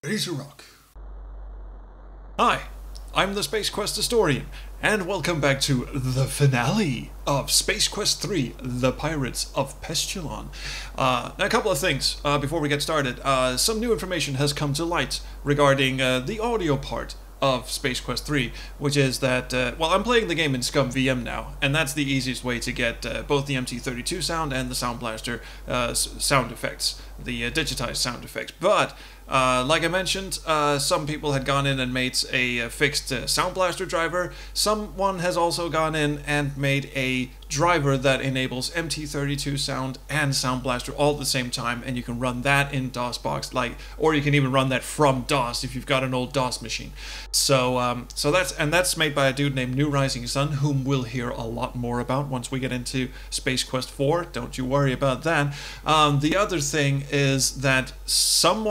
Ready to rock. Hi, I'm the Space Quest historian, and welcome back to the finale of Space Quest 3, The Pirates of Pestulon. Now a couple of things before we get started. Some new information has come to light regarding the audio part of Space Quest 3, which is that, I'm playing the game in ScumVM now, and that's the easiest way to get both the MT32 sound and the Sound Blaster sound effects, the digitized sound effects. But like I mentioned, some people had gone in and made a fixed Sound Blaster driver. Someone has also gone in and made a driver that enables MT32 sound and Sound Blaster all at the same time, and you can run that in DOSBox, or you can even run that from DOS if you've got an old DOS machine. So that's made by a dude named New Rising Sun, whom we'll hear a lot more about once we get into Space Quest 4. Don't you worry about that. The other thing is that some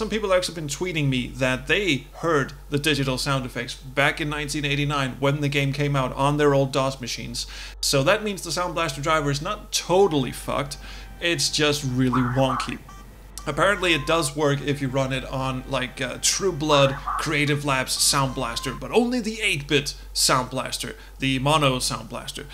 people have actually been tweeting me that they heard the digital sound effects back in 1989 when the game came out on their old DOS machines. So that means the Sound Blaster driver is not totally fucked, it's just really wonky. Apparently it does work if you run it on True Blood Creative Labs Sound Blaster, but only the 8-bit Sound Blaster, the mono Sound Blaster.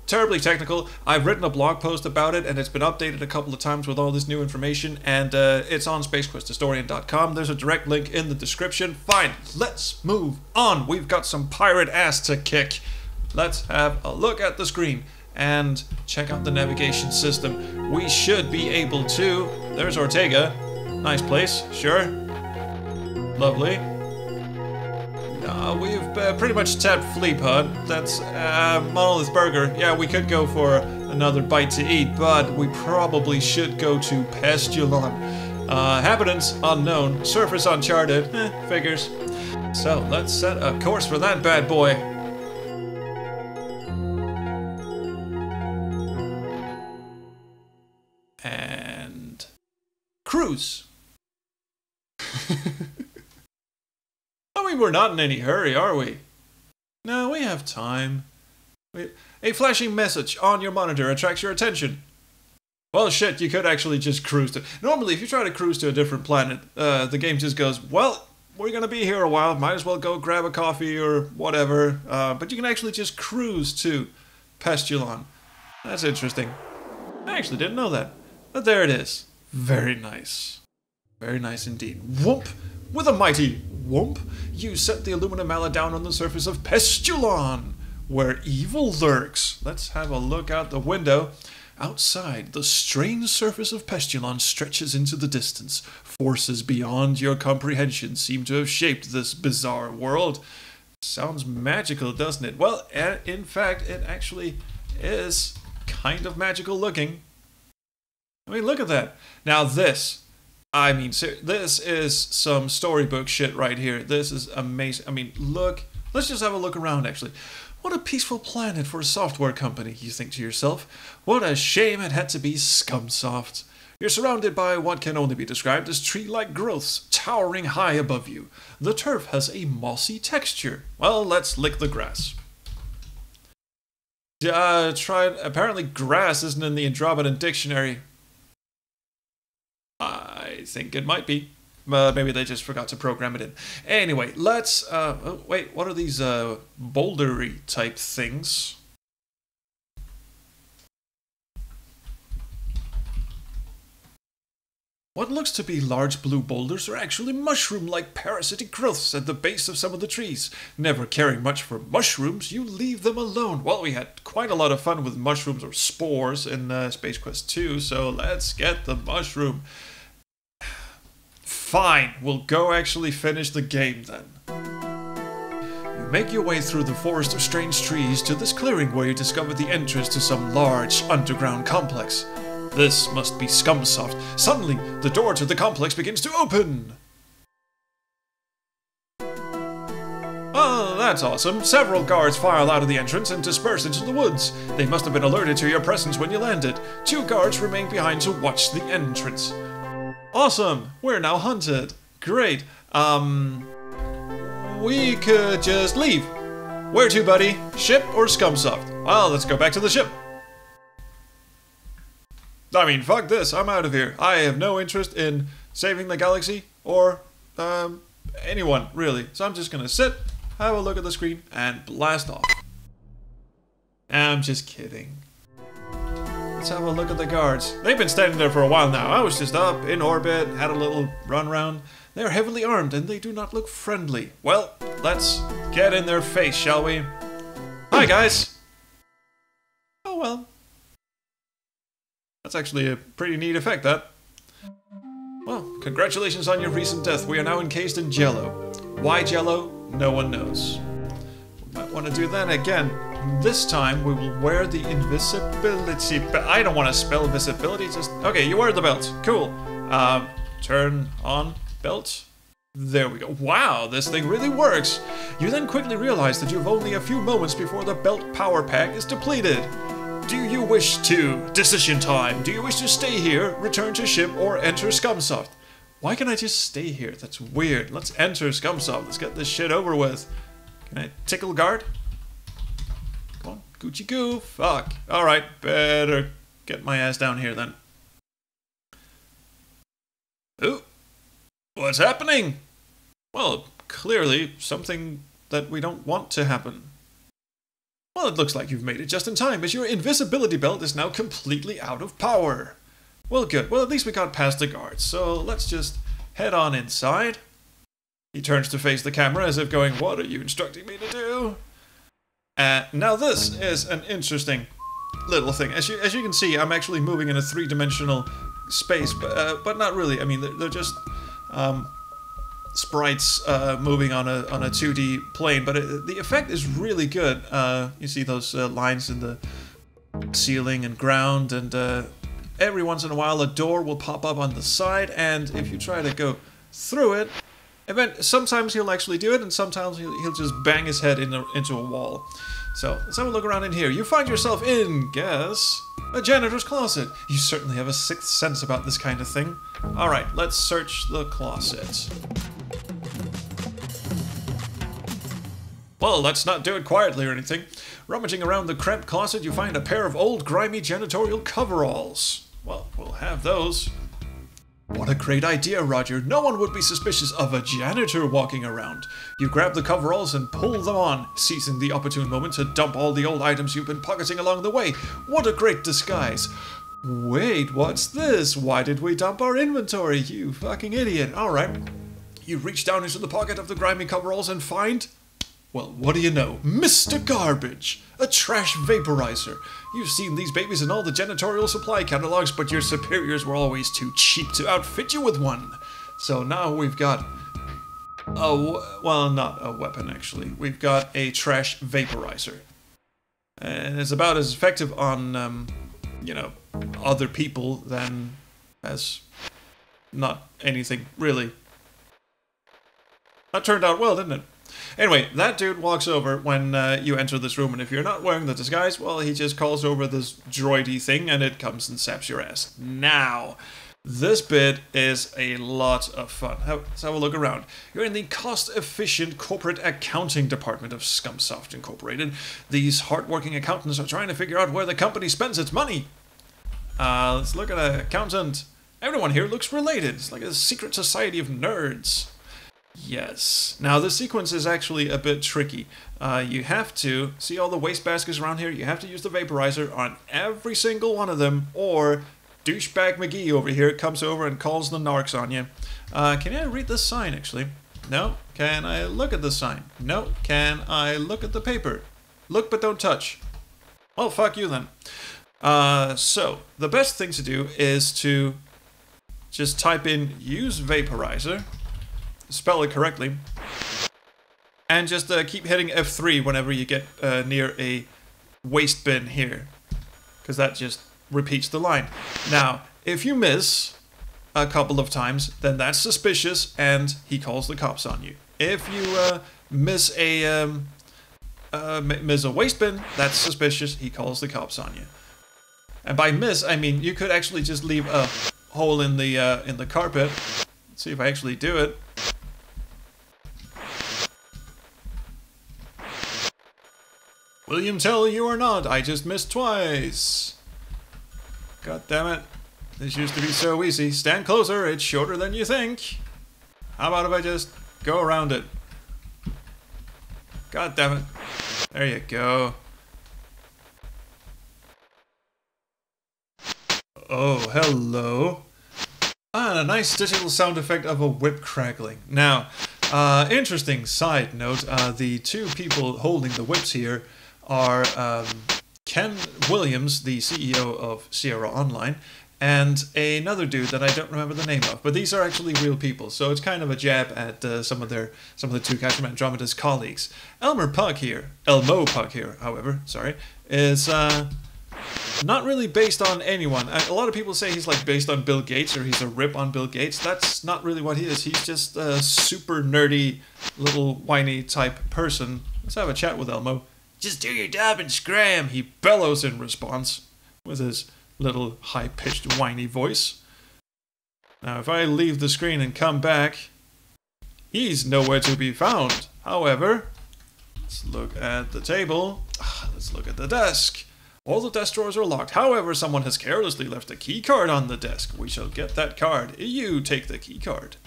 Terribly technical. I've written a blog post about it, and it's been updated a couple of times with all this new information, and it's on spacequesthistorian.com. There's a direct link in the description. Fine, let's move on. We've got some pirate ass to kick. Let's have a look at the screen and check out the navigation system. We should be able to... There's Ortega. Nice place, sure. Lovely. We've pretty much tapped Flea Pod. That's Monolith Burger. Yeah, we could go for another bite to eat, but we probably should go to Pestulon. Inhabitants unknown, surface uncharted. Figures. So let's set a course for that bad boy. And cruise. I mean, we're not in any hurry, are we? No, we have time. A flashing message on your monitor attracts your attention. Well, shit, you could actually just cruise to... Normally, if you try to cruise to a different planet, the game just goes, well, we're gonna be here a while, might as well go grab a coffee or whatever. But you can actually just cruise to Pestulon. That's interesting. I actually didn't know that. But there it is. Very nice. Very nice indeed. Whoomp! With a mighty whoomp, you set the aluminum mallet down on the surface of Pestulon, where evil lurks. Let's have a look out the window. Outside, the strange surface of Pestulon stretches into the distance. Forces beyond your comprehension seem to have shaped this bizarre world. Sounds magical, doesn't it? Well, in fact, it actually is kind of magical looking. I mean, look at that. Now this is some storybook shit right here. This is amazing. I mean, look. Let's just have a look around, actually. What a peaceful planet for a software company, you think to yourself. What a shame it had to be ScumSoft. You're surrounded by what can only be described as tree-like growths towering high above you. The turf has a mossy texture. Well, let's lick the grass. Apparently grass isn't in the Andromedan dictionary. I think it might be. Maybe they just forgot to program it in. Anyway, let's... wait, what are these bouldery type things? What looks to be large blue boulders are actually mushroom-like parasitic growths at the base of some of the trees. Never caring much for mushrooms, you leave them alone. Well, we had quite a lot of fun with mushrooms or spores in Space Quest 2, so let's get the mushroom. Fine, we'll go actually finish the game then. You make your way through the forest of strange trees to this clearing where you discover the entrance to some large underground complex. This must be ScumSoft. Suddenly, the door to the complex begins to open! Oh, that's awesome. Several guards file out of the entrance and disperse into the woods. They must have been alerted to your presence when you landed. 2 guards remain behind to watch the entrance. Awesome! We're now hunted. Great. We could just leave. Where to, buddy? Ship or ScumSoft? Well, let's go back to the ship. I mean, fuck this. I'm out of here. I have no interest in saving the galaxy. or anyone, really. So I'm just gonna sit, have a look at the screen, and blast off. I'm just kidding. Let's have a look at the guards. They've been standing there for a while now. I was just up, in orbit, had a little run around. They're heavily armed, and they do not look friendly. Well, let's get in their face, shall we? Hi, guys! Oh, well. That's actually a pretty neat effect, that. Well, congratulations on your recent death. We are now encased in jello. Why jello? No one knows. We might want to do that again. This time, we will wear the invisibility... I don't want to spell invisibility, just... Okay, you wear the belt. Cool. Turn on belt. There we go. Wow, this thing really works. You then quickly realize that you have only a few moments before the belt power pack is depleted. Do you wish to... Decision time. Do you wish to stay here, return to ship, or enter ScumSoft? Why can't I just stay here? That's weird. Let's enter ScumSoft. Let's get this shit over with. Can I tickle guard? Come on. Gucci goo. Fuck. Alright, better get my ass down here then. Ooh. What's happening? Well, clearly something that we don't want to happen. Well, it looks like you've made it just in time, as your invisibility belt is now completely out of power. Well, good. Well, at least we got past the guards, so let's just head on inside. He turns to face the camera as if going, what are you instructing me to do? Now this is an interesting little thing. As you can see, I'm actually moving in a three-dimensional space, but not really. I mean, they're just sprites moving on a 2D plane, but the effect is really good. You see those lines in the ceiling and ground, and every once in a while a door will pop up on the side, and if you try to go through it, sometimes he'll actually do it, and sometimes he'll just bang his head into a wall. So let's have a look around in here. You find yourself in, guess, a janitor's closet. You certainly have a sixth sense about this kind of thing. Alright, let's search the closet. Well, let's not do it quietly or anything. Rummaging around the cramped closet, you find a pair of old, grimy janitorial coveralls. Well, we'll have those. What a great idea, Roger. No one would be suspicious of a janitor walking around. You grab the coveralls and pull them on, seizing the opportune moment to dump all the old items you've been pocketing along the way. What a great disguise. Wait, what's this? Why did we dump our inventory, you fucking idiot? Alright. You reach down into the pocket of the grimy coveralls and find... Well, what do you know? Mr. Garbage! A trash vaporizer. You've seen these babies in all the janitorial supply catalogs, but your superiors were always too cheap to outfit you with one. So now we've got... well, not a weapon, actually. We've got a trash vaporizer. And it's about as effective on, you know, other people than as not anything, really. That turned out well, didn't it? Anyway, that dude walks over when you enter this room, and if you're not wearing the disguise, well, he just calls over this droidy thing, and it comes and saps your ass. Now, this bit is a lot of fun. Let's have a look around. You're in the cost-efficient corporate accounting department of ScumSoft Incorporated. These hard-working accountants are trying to figure out where the company spends its money. Let's look at an accountant. Everyone here looks related. It's like a secret society of nerds. Yes. Now, this sequence is actually a bit tricky. You have to, see all the waste baskets around here? You have to use the vaporizer on every single one of them, or douchebag McGee over here comes over and calls the narcs on you. Can I read this sign, actually? No. Can I look at the sign? No. Can I look at the paper? Look but don't touch. Well, fuck you then. So, the best thing to do is to just type in use vaporizer, spell it correctly, and just keep hitting F3 whenever you get near a waste bin here, because that just repeats the line. Now, if you miss a couple of times, then that's suspicious, and he calls the cops on you. If you miss a waste bin, that's suspicious, he calls the cops on you. And by miss, I mean you could actually just leave a hole in the carpet. Let's see if I actually do it. William Tell, you are not. I just missed twice. God damn it. This used to be so easy. Stand closer. It's shorter than you think. How about if I just go around it? God damn it. There you go. Oh, hello. Ah, a nice digital sound effect of a whip crackling. Now, interesting side note, the two people holding the whips here are Ken Williams, the CEO of Sierra Online, and another dude that I don't remember the name of. But these are actually real people, so it's kind of a jab at some of the Two Guys From Andromeda's colleagues. Elmo Pug here, however, sorry, is not really based on anyone. A lot of people say he's like based on Bill Gates or he's a rip on Bill Gates. That's not really what he is. He's just a super nerdy, little whiny type person. Let's have a chat with Elmo. Just do your job and scram, he bellows in response with his little high-pitched whiny voice. Now if I leave the screen and come back, he's nowhere to be found. However, let's look at the table. Let's look at the desk. All the desk drawers are locked. However, someone has carelessly left a key card on the desk. We shall get that card. You take the key card.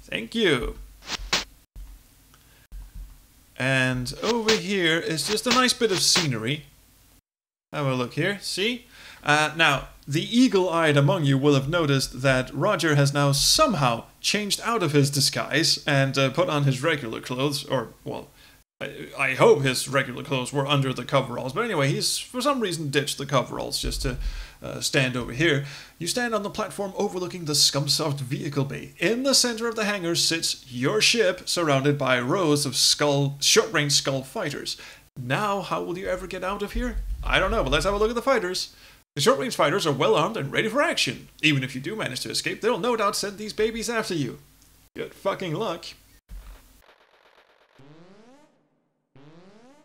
Thank you. And over here is just a nice bit of scenery. Have a look here. See? Now, the eagle-eyed among you will have noticed that Roger has now somehow changed out of his disguise and put on his regular clothes, or, well, I hope his regular clothes were under the coveralls, but anyway, he's for some reason ditched the coveralls just to stand over here. You stand on the platform overlooking the ScumSoft vehicle bay. In the center of the hangar sits your ship, surrounded by rows of short-range skull fighters. Now, how will you ever get out of here? I don't know, but let's have a look at the fighters. The short-range fighters are well armed and ready for action. Even if you do manage to escape, they'll no doubt send these babies after you. Good fucking luck.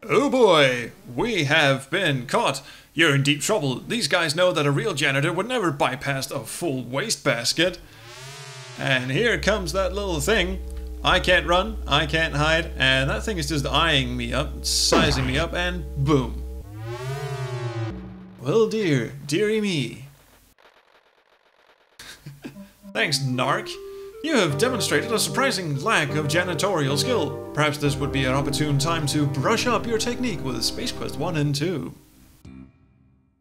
Oh boy, we have been caught. You're in deep trouble. These guys know that a real janitor would never bypass a full wastebasket. And here comes that little thing. I can't run, I can't hide, and that thing is just eyeing me up, sizing me up, and boom. Well, dearie me. Thanks, Narc. You have demonstrated a surprising lack of janitorial skill. Perhaps this would be an opportune time to brush up your technique with Space Quest 1 and 2.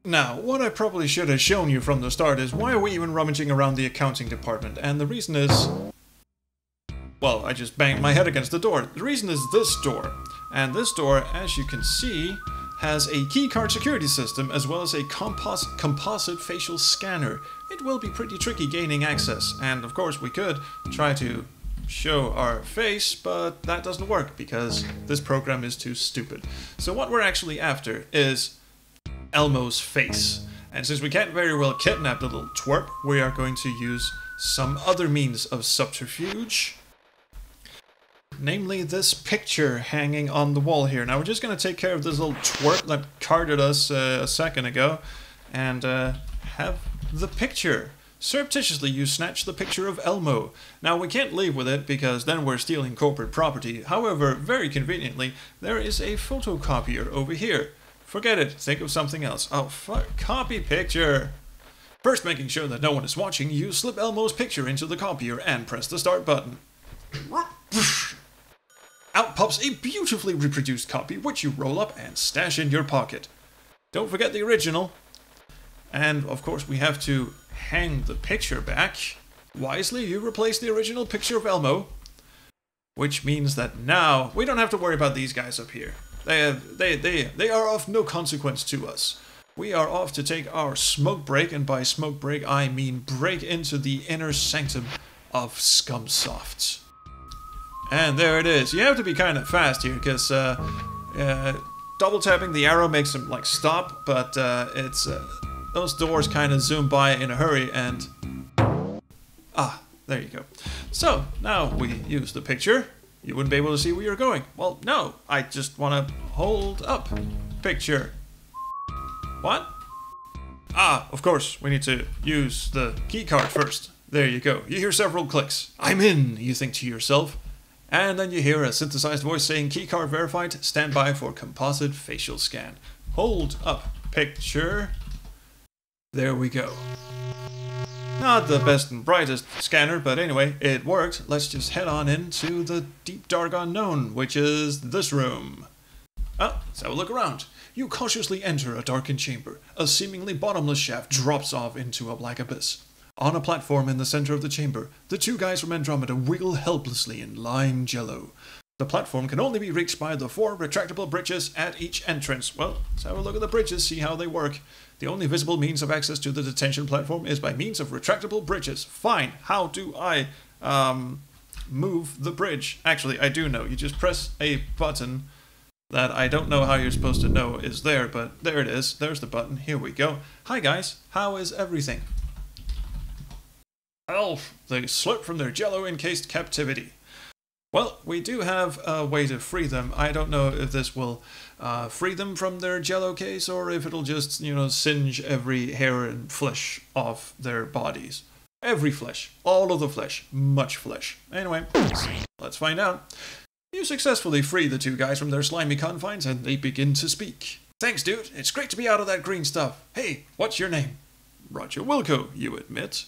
Now, what I probably should have shown you from the start is why are we even rummaging around the accounting department, and the reason is... well, I just banged my head against the door. The reason is this door. And this door, as you can see, has a keycard security system as well as a composite facial scanner. It will be pretty tricky gaining access, and of course we could try to show our face, but that doesn't work because this program is too stupid. So what we're actually after is Elmo's face. And since we can't very well kidnap the little twerp, we are going to use some other means of subterfuge. Namely this picture hanging on the wall here. Now we're just going to take care of this little twerp that carded us a second ago and have the picture. Surreptitiously you snatch the picture of Elmo. Now we can't leave with it because then we're stealing corporate property. However, very conveniently, there is a photocopier over here. Forget it, think of something else. Oh fuck, copy picture. First, making sure that no one is watching, you slip Elmo's picture into the copier and press the start button. What? Out pops a beautifully reproduced copy, which you roll up and stash in your pocket. Don't forget the original. And, of course, we have to hang the picture back. Wisely, you replace the original picture of Elmo. Which means that now, we don't have to worry about these guys up here. They are of no consequence to us. We are off to take our smoke break, and by smoke break, I mean break into the inner sanctum of ScumSoft. And there it is. You have to be kind of fast here, because double tapping the arrow makes them like stop, but it's those doors kind of zoom by in a hurry, and there you go. So now we use the picture. You wouldn't be able to see where you're going. Well, no, I just want to hold up picture. What? Of course, we need to use the keycard first. There you go. You hear several clicks. I'm in, you think to yourself. And then you hear a synthesized voice saying, keycard verified, stand by for composite facial scan. Hold up picture. There we go. Not the best and brightest scanner, but anyway, it worked. Let's just head on into the deep dark unknown, which is this room. Oh, let's have a look around. You cautiously enter a darkened chamber. A seemingly bottomless shaft drops off into a black abyss. On a platform in the center of the chamber, the two guys from Andromeda wiggle helplessly in lime jello. The platform can only be reached by the 4 retractable bridges at each entrance. Well, let's have a look at the bridges, see how they work. The only visible means of access to the detention platform is by means of retractable bridges. Fine, how do I move the bridge? Actually, I do know. You just press a button that I don't know how you're supposed to know is there, but there it is. There's the button. Here we go. Hi guys, how is everything? Oh, they slip from their jello-encased captivity. Well, we do have a way to free them. I don't know if this will free them from their jello case or if it'll just, you know, singe every hair and flesh off their bodies. Every flesh. All of the flesh. Much flesh. Anyway, let's find out. You successfully free the two guys from their slimy confines and they begin to speak. Thanks, dude. It's great to be out of that green stuff. Hey, what's your name? Roger Wilco, you admit.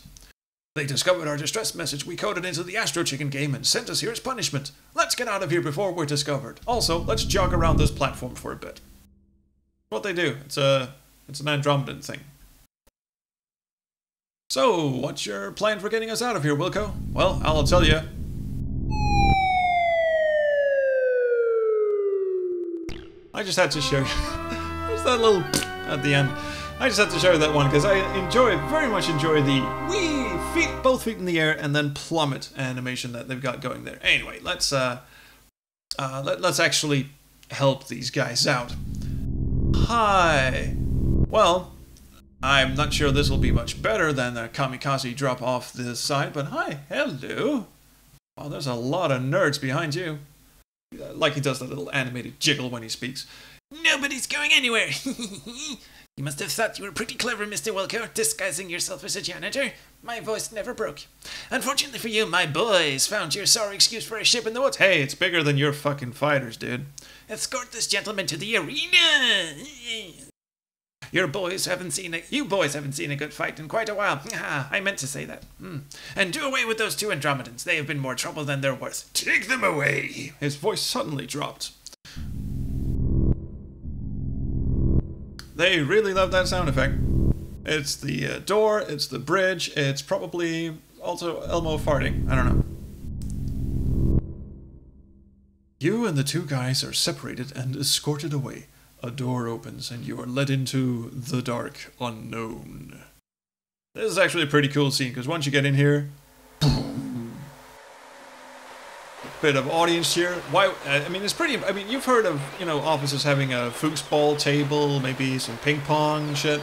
They discovered our distress message we coded into the Astro Chicken game and sent us here as punishment. Let's get out of here before we're discovered. Also, let's jog around this platform for a bit. What they do, it's an Andromedan thing. So, what's your plan for getting us out of here, Wilco? Well, I'll tell you. I just had to show you. There's that little at the end. I just had to show you that one because I very much enjoy the both feet in the air and then plummet animation that they've got going there. Anyway, let's actually help these guys out. Hi. Well, I'm not sure this will be much better than the kamikaze drop off this side, but hi, hello. Oh, there's a lot of nerds behind you. Like he does that little animated jiggle when he speaks. Nobody's going anywhere. You must have thought you were pretty clever, Mr. Wilco, disguising yourself as a janitor. My voice never broke. Unfortunately for you, my boys found your sorry excuse for a ship in the woods. Hey, it's bigger than your fucking fighters, dude. Escort this gentleman to the arena. You boys haven't seen a good fight in quite a while. I meant to say that. And do away with those two Andromedans. They have been more trouble than they're worth. Take them away. His voice suddenly dropped. They really love that sound effect. It's the door, it's the bridge, it's probably also Elmo farting. I don't know. You and the two guys are separated and escorted away. A door opens and you are led into the dark unknown. This is actually a pretty cool scene because once you get in here, boom, bit of audience cheer. Why? I mean, it's pretty. I mean, you've heard of, you know, offices having a foosball table, maybe some ping pong shit.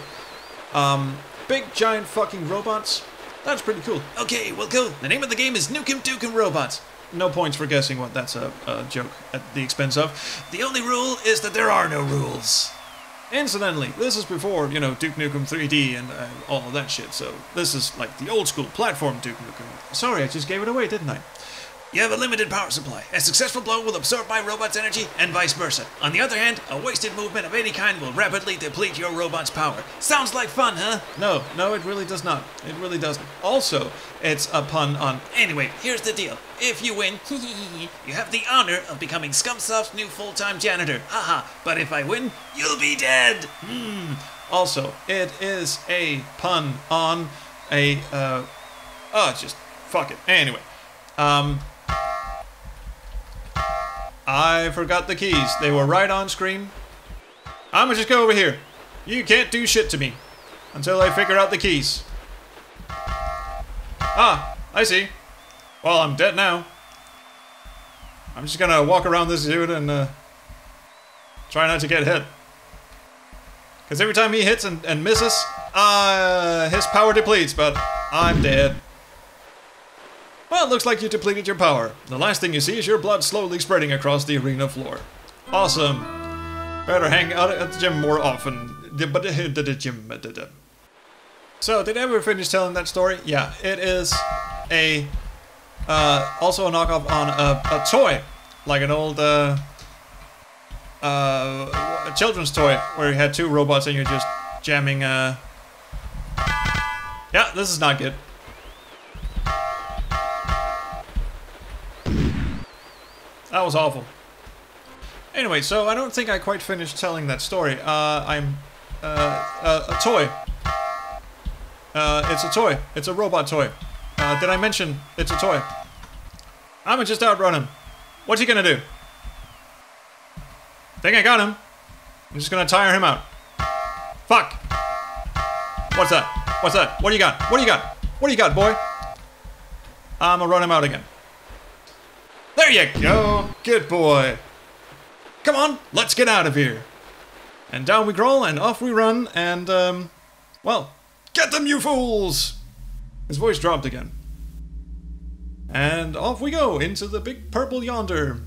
Big giant fucking robots. That's pretty cool. Okay, Wilco. The name of the game is Nukem Dukem Robots. No points for guessing what that's a joke at the expense of. The only rule is that there are no rules. Incidentally, this is before, you know, Duke Nukem 3D and all of that shit, so this is like the old school platform Duke Nukem. Sorry, I just gave it away, didn't I? You have a limited power supply. A successful blow will absorb my robot's energy, and vice versa. On the other hand, a wasted movement of any kind will rapidly deplete your robot's power. Sounds like fun, huh? No, it really does not. It really doesn't. Also, it's a pun on... Anyway, here's the deal. If you win, you have the honor of becoming ScumSoft's new full-time janitor. Haha, but if I win, you'll be dead. Also, it is a pun on a... just fuck it. Anyway, I forgot the keys. They were right on screen. I'ma just go over here. You can't do shit to me until I figure out the keys. Ah, I see. Well, I'm dead now. I'm just gonna walk around this dude and try not to get hit. Because every time he hits and misses, his power depletes, but I'm dead. Well, it looks like you depleted your power. The last thing you see is your blood slowly spreading across the arena floor. Awesome. Better hang out at the gym more often. So, did I ever finish telling that story? Yeah, it is a also a knockoff on a toy, like an old a children's toy where you had two robots and you're just jamming. Yeah, this is not good. That was awful. Anyway, so I don't think I quite finished telling that story. I'm a toy. It's a toy. It's a robot toy. Did I mention it's a toy? I'ma just outrun him. What's he gonna do? Think I got him. I'm just gonna tire him out. Fuck! What's that? What's that? What do you got? What do you got? What do you got, boy? I'ma run him out again. There you go! Good boy! Come on, let's get out of here! And down we crawl, and off we run, and, well, get them, you fools! His voice dropped again. And off we go, into the big purple yonder.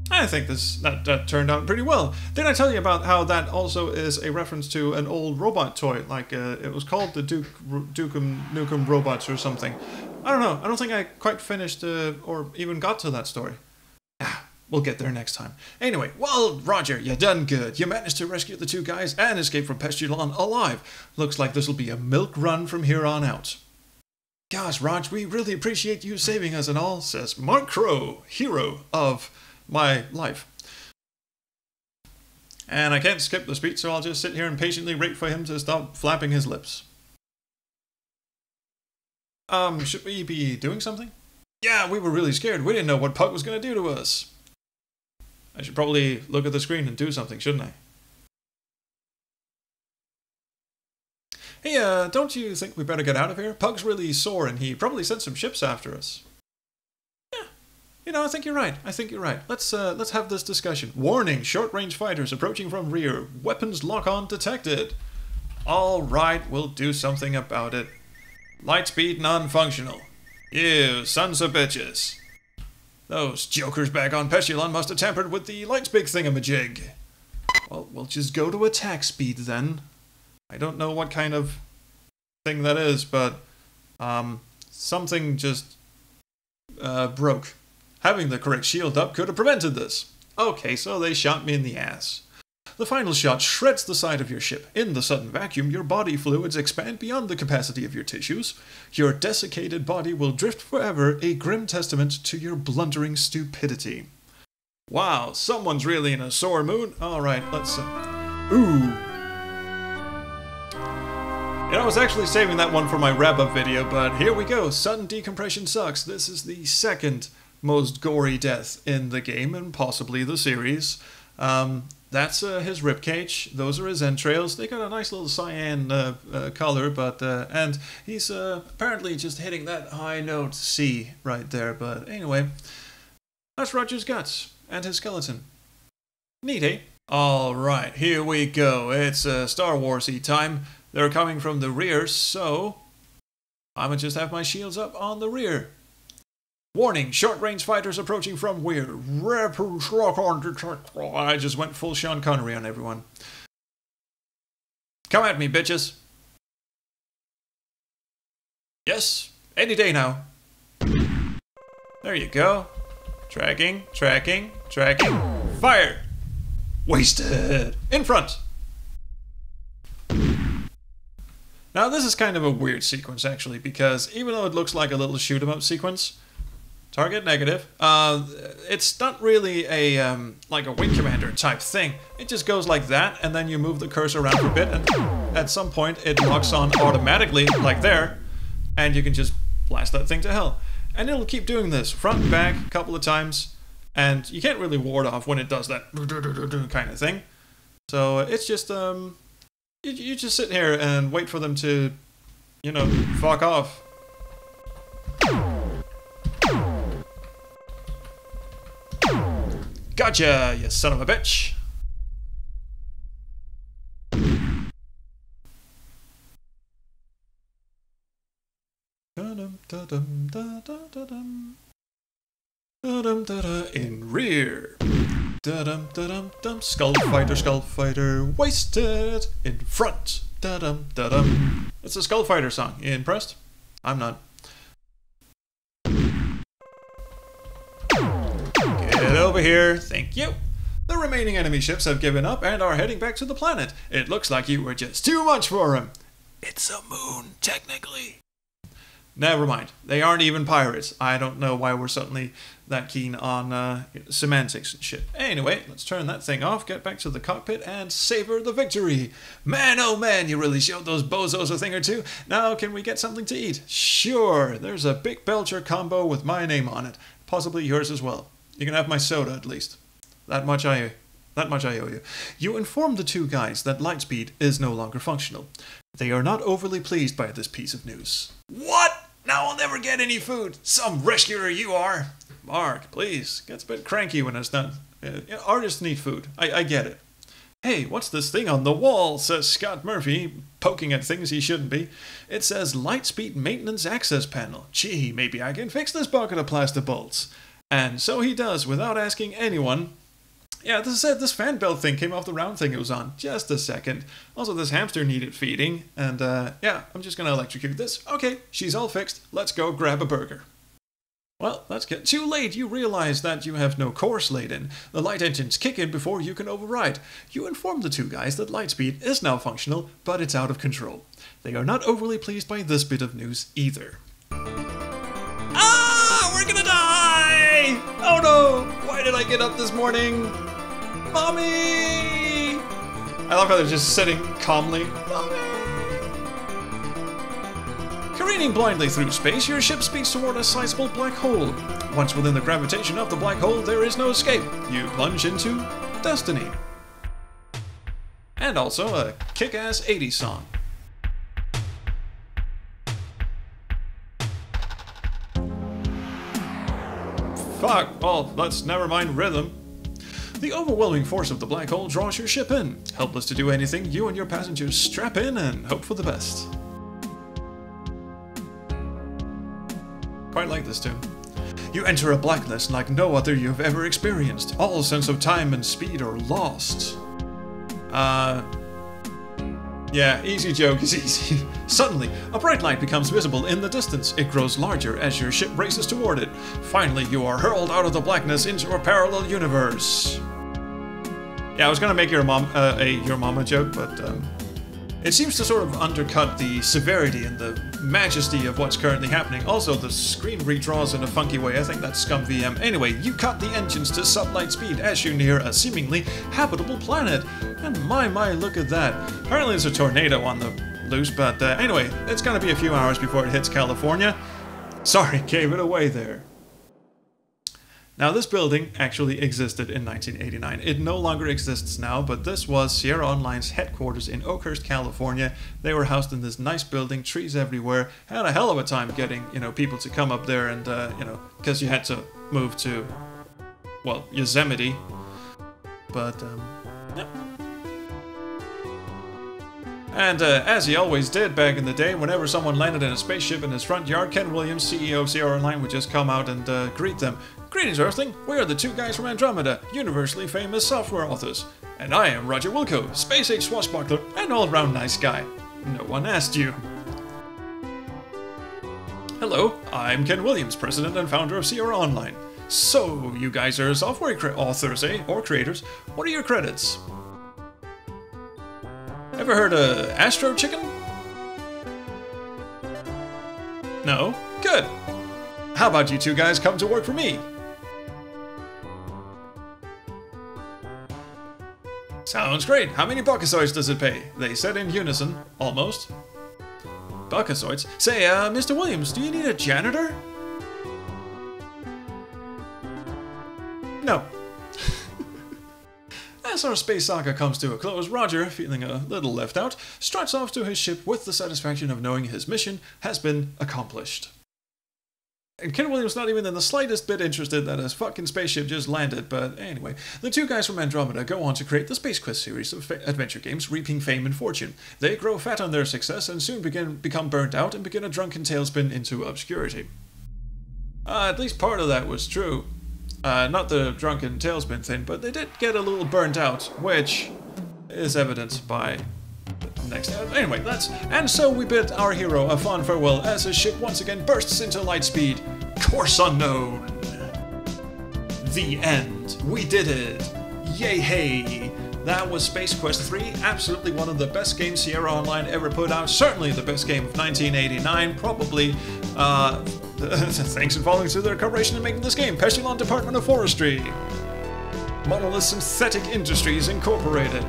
I think that turned out pretty well. Did I tell you about how that also is a reference to an old robot toy? Like, it was called the Dukem Nukem Robots or something. I don't know. I don't think I quite finished or even got to that story. We'll get there next time. Anyway, well, Roger, you done good. You managed to rescue the two guys and escape from Pestulon alive. Looks like this'll be a milk run from here on out. Gosh, Rog, we really appreciate you saving us and all, says Mark Crow, hero of my life. And I can't skip the speech, so I'll just sit here and patiently wait for him to stop flapping his lips. Should we be doing something? Yeah, we were really scared. We didn't know what Pug was going to do to us. I should probably look at the screen and do something, shouldn't I? Hey, don't you think we better get out of here? Pug's really sore and he probably sent some ships after us. Yeah, you know, I think you're right. I think you're right. Let's have this discussion. Warning, short-range fighters approaching from rear. Weapons lock-on detected. All right, we'll do something about it. Lightspeed non-functional. Ew, sons of bitches. Those jokers back on Pestulon must have tampered with the lightspeed thingamajig. Well, we'll just go to attack speed then. I don't know what kind of thing that is, but something just broke. Having the correct shield up could have prevented this. Okay, so they shot me in the ass. The final shot shreds the side of your ship. In the sudden vacuum, your body fluids expand beyond the capacity of your tissues. Your desiccated body will drift forever, a grim testament to your blundering stupidity. Wow, someone's really in a sore mood. Alright, let's... Ooh. You know, I was actually saving that one for my wrap-up video, but here we go. Sudden decompression sucks. This is the second most gory death in the game, and possibly the series. That's his ribcage. Those are his entrails. They got a nice little cyan color, but and he's apparently just hitting that high note C right there. But anyway, that's Roger's guts and his skeleton. Neat, eh? All right, here we go. It's Star Wars-y time. They're coming from the rear, so I'm gonna just have my shields up on the rear. Warning, short-range fighters approaching from rear. I just went full Sean Connery on everyone. Come at me, bitches. Yes, any day now. There you go. Tracking, tracking, tracking. Fire! Wasted! In front! Now this is kind of a weird sequence actually, because even though it looks like a little shoot-'em-up sequence, target negative. It's not really a like a Wing Commander type thing. It just goes like that, and then you move the cursor around for a bit, and at some point it locks on automatically, like there, and you can just blast that thing to hell. And it'll keep doing this, front and back, a couple of times, and you can't really ward off when it does that kind of thing. So it's just, you just sit here and wait for them to, you know, fuck off. Gotcha, you son of a bitch! In rear. Skull fighter, wasted. In front. It's a Skull Fighter song. You impressed? I'm not. Get over here, thank you. The remaining enemy ships have given up and are heading back to the planet. It looks like you were just too much for him. It's a moon, technically. Never mind. They aren't even pirates. I don't know why we're suddenly that keen on semantics and shit. Anyway, let's turn that thing off, get back to the cockpit, and savor the victory. Man, oh man, you really showed those bozos a thing or two. Now, can we get something to eat? Sure. There's a Big Belcher combo with my name on it. Possibly yours as well. You can have my soda, at least. That much I owe you. You informed the two guys that Lightspeed is no longer functional. They are not overly pleased by this piece of news. What? Now I'll never get any food. Some rescuer you are. Mark, please. Gets a bit cranky when it's done. Artists need food. I get it. Hey, what's this thing on the wall? Says Scott Murphy, poking at things he shouldn't be. It says Lightspeed Maintenance Access Panel. Gee, maybe I can fix this bucket of plastic bolts. And so he does, without asking anyone. Yeah, this fan belt thing came off the round thing it was on. Just a second. Also, this hamster needed feeding. And, yeah, I'm just gonna electrocute this. Okay, she's all fixed. Let's go grab a burger. Well, that's too late. You realize that you have no course laid in. The light engines kick in before you can override. You inform the two guys that Lightspeed is now functional, but it's out of control. They are not overly pleased by this bit of news either. Ah! We're gonna die! Oh no! Why did I get up this morning? Mommy! I love how they're just sitting calmly. Mommy! Careening blindly through space, your ship speeds toward a sizable black hole. Once within the gravitation of the black hole, there is no escape. You plunge into destiny. And also a kick-ass 80s song. Fuck, well, let's never mind rhythm. The overwhelming force of the black hole draws your ship in. Helpless to do anything, you and your passengers strap in and hope for the best. Quite like this tune. You enter a blackness like no other you've ever experienced. All sense of time and speed are lost. Yeah, easy joke is easy. Suddenly, a bright light becomes visible in the distance. It grows larger as your ship races toward it. Finally, you are hurled out of the blackness into a parallel universe. Yeah, I was gonna make your mama joke, but it seems to sort of undercut the severity and the majesty of what's currently happening. Also, the screen redraws in a funky way. I think that's ScumVM. Anyway, you cut the engines to sublight speed as you near a seemingly habitable planet. And my, look at that. Apparently there's a tornado on the loose, but anyway, it's gonna be a few hours before it hits California. Sorry, gave it away there. Now, this building actually existed in 1989. It no longer exists now, but this was Sierra Online's headquarters in Oakhurst, California. They were housed in this nice building, trees everywhere. Had a hell of a time getting, people to come up there and, because you had to move to, well, Yosemite. But, yeah. And as he always did back in the day, whenever someone landed in a spaceship in his front yard, Ken Williams, CEO of Sierra Online, would just come out and greet them. Greetings, Earthling. We are the Two Guys From Andromeda, universally famous software authors. And I am Roger Wilco, space-age swashbuckler and all-round nice guy. No one asked you. Hello, I'm Ken Williams, president and founder of Sierra Online. So, you guys are software authors, eh? Or creators. What are your credits? Ever heard of Astro Chicken? No? Good. How about you two guys come to work for me? Sounds great. How many buckasoids does it pay? They said in unison, almost. Buckasoids? Say, Mr. Williams, do you need a janitor? No. As our space saga comes to a close, Roger, feeling a little left out, struts off to his ship with the satisfaction of knowing his mission has been accomplished. And Ken Williams not even in the slightest bit interested that his fucking spaceship just landed, but anyway. The Two Guys From Andromeda go on to create the Space Quest series of adventure games, reaping fame and fortune. They grow fat on their success and soon become burnt out and begin a drunken tailspin into obscurity. At least part of that was true. Not the drunken tailspin thing, but they did get a little burnt out, which is evidenced by the next. Anyway, and so we bid our hero a fond farewell as his ship once again bursts into light speed. Course unknown. The end. We did it. Yay hey. That was Space Quest 3, absolutely one of the best games Sierra Online ever put out, certainly the best game of 1989, probably thanks in following through their cooperation in making this game, Pestilon Department of Forestry. Monolith Synthetic Industries Incorporated.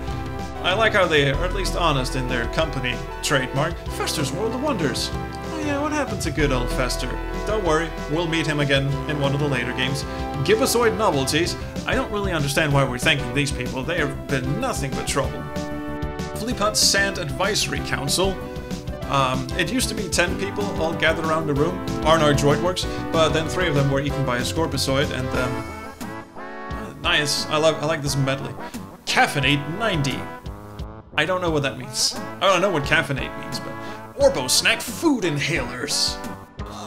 I like how they are at least honest in their company trademark, Fester's World of Wonders. Oh yeah, what happened to good old Fester? Don't worry, we'll meet him again in one of the later games. Gibozoid Novelties. I don't really understand why we're thanking these people, they have been nothing but trouble. Fleaput Sand Advisory Council. It used to be 10 people all gathered around the room, Arnar Droidworks, but then 3 of them were eaten by a Scorpisoid, and nice, I like this medley. Caffeinate 90. I don't know what that means. I don't know what caffeinate means, but... Orbo Snack Food Inhalers.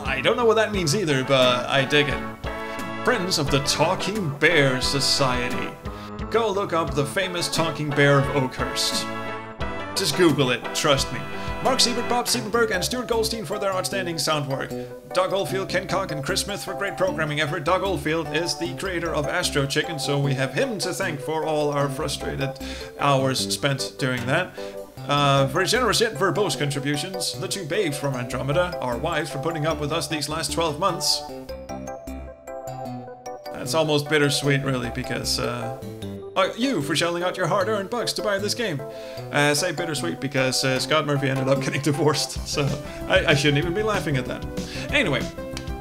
I don't know what that means either, but I dig it. Friends of the Talking Bear Society. Go look up the famous Talking Bear of Oakhurst. Just Google it, trust me. Mark Siebert, Bob Siebenberg, and Stuart Goldstein for their outstanding sound work. Doug Oldfield, Ken Cock, and Chris Smith for great programming effort. Doug Oldfield is the creator of Astro Chicken, so we have him to thank for all our frustrated hours spent doing that. Very generous yet verbose contributions. The 2 babes from Andromeda, our wives, for putting up with us these last 12 months. That's almost bittersweet, really, because, you for shelling out your hard-earned bucks to buy this game. I say bittersweet because Scott Murphy ended up getting divorced, so I shouldn't even be laughing at that. Anyway,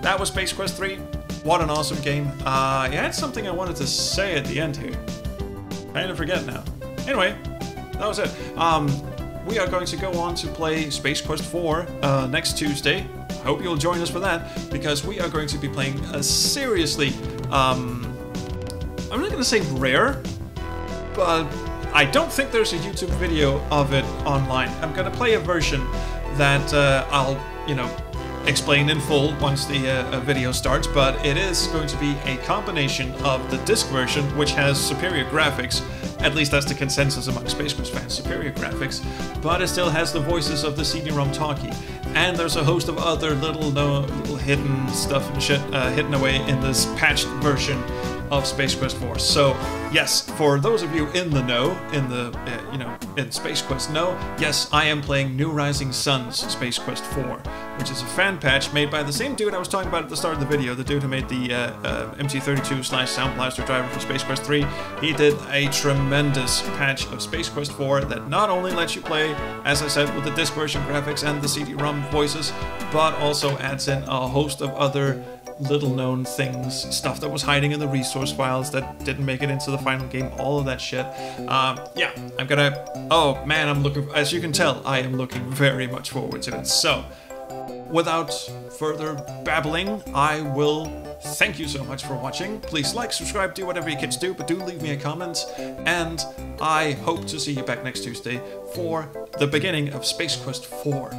that was Space Quest 3. What an awesome game. I had something I wanted to say at the end here. Kind of forget now. Anyway, that was it. We are going to go on to play Space Quest 4 next Tuesday. I hope you'll join us for that, because we are going to be playing a seriously, I'm not going to say rare, but I don't think there's a YouTube video of it online. I'm going to play a version that I'll, explain in full once the video starts, but it is going to be a combination of the disc version, which has superior graphics, at least that's the consensus among Space Quest fans, superior graphics, but it still has the voices of the CD-ROM talkie. And there's a host of other little hidden stuff and shit hidden away in this patched version of Space Quest 4. So, yes, for those of you in the know, in Space Quest know, yes, I am playing New Rising Sun's Space Quest 4, which is a fan patch made by the same dude I was talking about at the start of the video, the dude who made the MT32/Sound Blaster driver for Space Quest 3. He did a tremendous patch of Space Quest 4 that not only lets you play, as I said, with the disc version graphics and the CD-ROM voices, but also adds in a host of other little-known things, stuff that was hiding in the resource files that didn't make it into the final game, all of that shit. Yeah, I'm gonna... Oh, man, I'm looking... As you can tell, I am looking very much forward to it. So, without further babbling, I will thank you so much for watching. Please like, subscribe, do whatever you kids do, but do leave me a comment, and I hope to see you back next Tuesday for the beginning of Space Quest 4.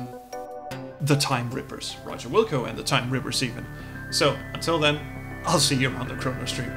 The Time Rippers. Roger Wilco and the Time Rippers even. So, until then, I'll see you around the Chrono Stream.